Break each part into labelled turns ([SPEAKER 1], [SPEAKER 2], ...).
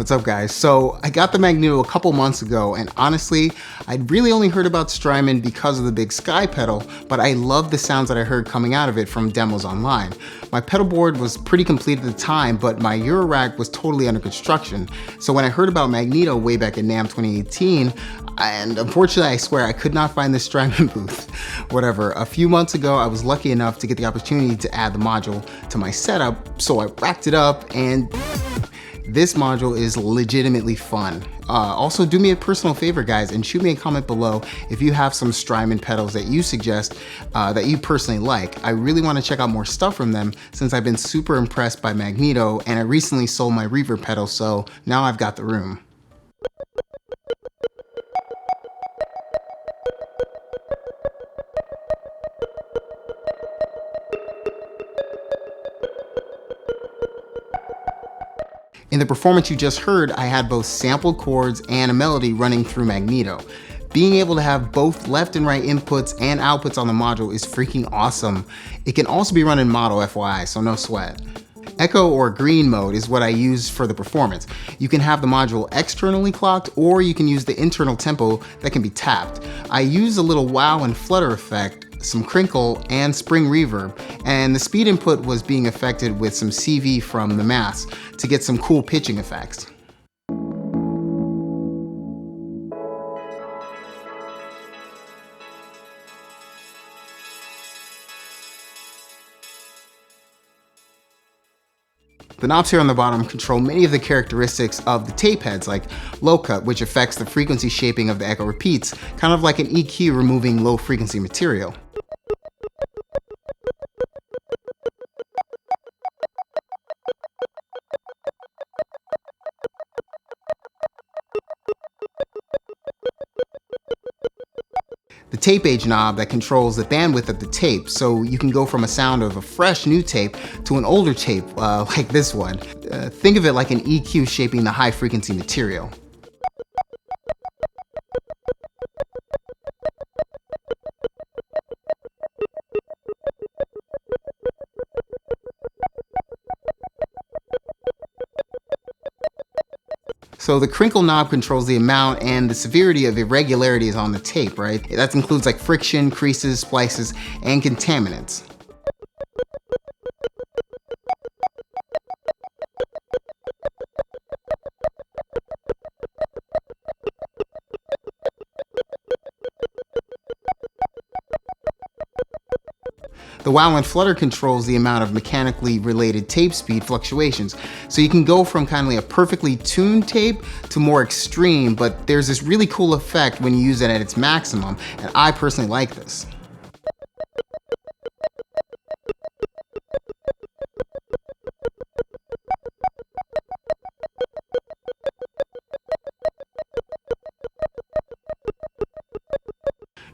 [SPEAKER 1] What's up, guys? So I got the Magneto a couple months ago, and honestly, I'd really only heard about Strymon because of the big sky pedal, but I loved the sounds that I heard coming out of it from demos online. My pedal board was pretty complete at the time, but my Eurorack was totally under construction. So when I heard about Magneto way back in NAMM 2018, and unfortunately I swear I could not find the Strymon booth. Whatever, a few months ago I was lucky enough to get the opportunity to add the module to my setup, so I racked it up, and this module is legitimately fun. Also, do me a personal favor, guys, and shoot me a comment below if you have some Strymon pedals that you suggest that you personally like. I really want to check out more stuff from them since I've been super impressed by Magneto, and I recently sold my reverb pedal, so now I've got the room. In the performance you just heard, I had both sampled chords and a melody running through Magneto. Being able to have both left and right inputs and outputs on the module is freaking awesome. It can also be run in mono, FYI, so no sweat. Echo or green mode is what I use for the performance. You can have the module externally clocked, or you can use the internal tempo that can be tapped. I use a little wow and flutter effect, some crinkle, and spring reverb, and the speed input was being affected with some CV from the mass to get some cool pitching effects. The knobs here on the bottom control many of the characteristics of the tape heads, like low cut, which affects the frequency shaping of the echo repeats, kind of like an EQ removing low frequency material. The tape age knob that controls the bandwidth of the tape, so you can go from a sound of a fresh new tape to an older tape like this one. Think of it like an EQ shaping the high frequency material. So the crinkle knob controls the amount and the severity of irregularities on the tape, right? That includes like friction, creases, splices, and contaminants. The wow and flutter controls the amount of mechanically related tape speed fluctuations. So you can go from kind of like a perfectly tuned tape to more extreme, but there's this really cool effect when you use it at its maximum, and I personally like this.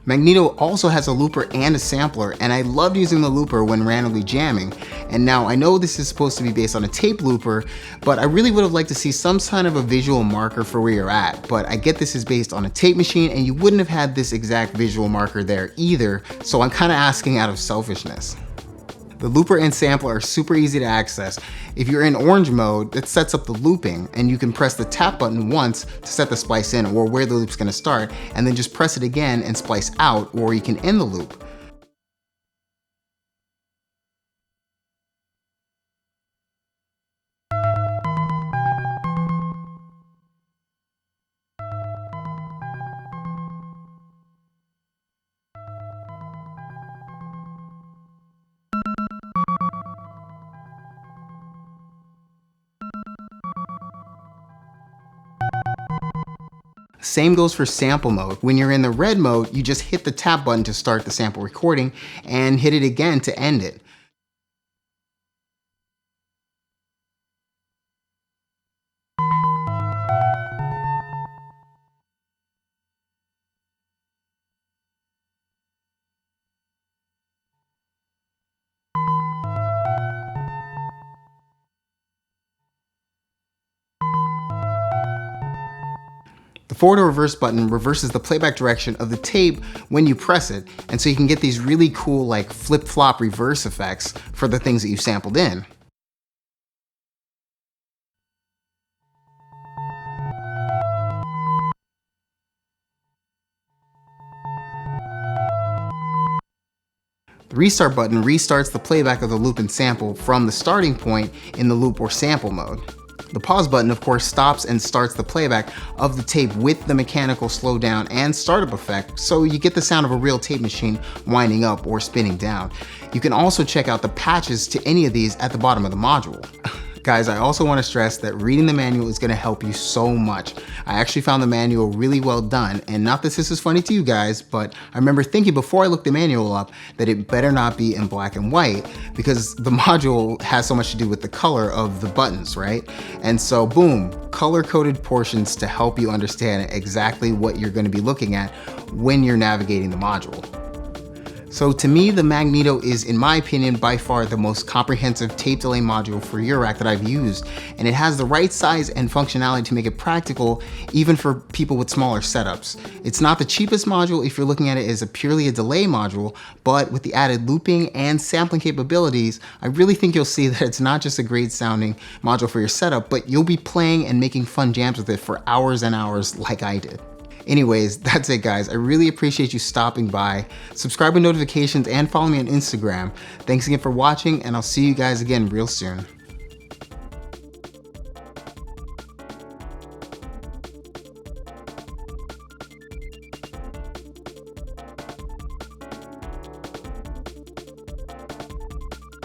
[SPEAKER 1] Magneto also has a looper and a sampler, and I loved using the looper when randomly jamming. And now I know this is supposed to be based on a tape looper, but I really would have liked to see some kind of a visual marker for where you're at. But I get this is based on a tape machine, and you wouldn't have had this exact visual marker there either, so I'm kind of asking out of selfishness. The looper and sampler are super easy to access. If you're in orange mode, it sets up the looping, and you can press the tap button once to set the splice in or where the loop's gonna start, and then just press it again and splice out, or you can end the loop. Same goes for sample mode. When you're in the red mode, you just hit the tap button to start the sample recording and hit it again to end it. The forward or reverse button reverses the playback direction of the tape when you press it, and so you can get these really cool like flip-flop reverse effects for the things that you sampled in. The restart button restarts the playback of the loop and sample from the starting point in the loop or sample mode. The pause button, of course, stops and starts the playback of the tape with the mechanical slowdown and startup effect, so you get the sound of a real tape machine winding up or spinning down. You can also check out the patches to any of these at the bottom of the module. Guys, I also want to stress that reading the manual is going to help you so much. I actually found the manual really well done, and not that this is funny to you guys, but I remember thinking before I looked the manual up that it better not be in black and white because the module has so much to do with the color of the buttons, right? And so boom, color-coded portions to help you understand exactly what you're going to be looking at when you're navigating the module. So to me, the Magneto is, in my opinion, by far the most comprehensive tape delay module for Eurorack that I've used, and it has the right size and functionality to make it practical even for people with smaller setups. It's not the cheapest module if you're looking at it as purely a delay module, but with the added looping and sampling capabilities, I really think you'll see that it's not just a great sounding module for your setup, but you'll be playing and making fun jams with it for hours and hours like I did. Anyways, that's it guys. I really appreciate you stopping by. Subscribe with notifications and follow me on Instagram. Thanks again for watching, and I'll see you guys again real soon.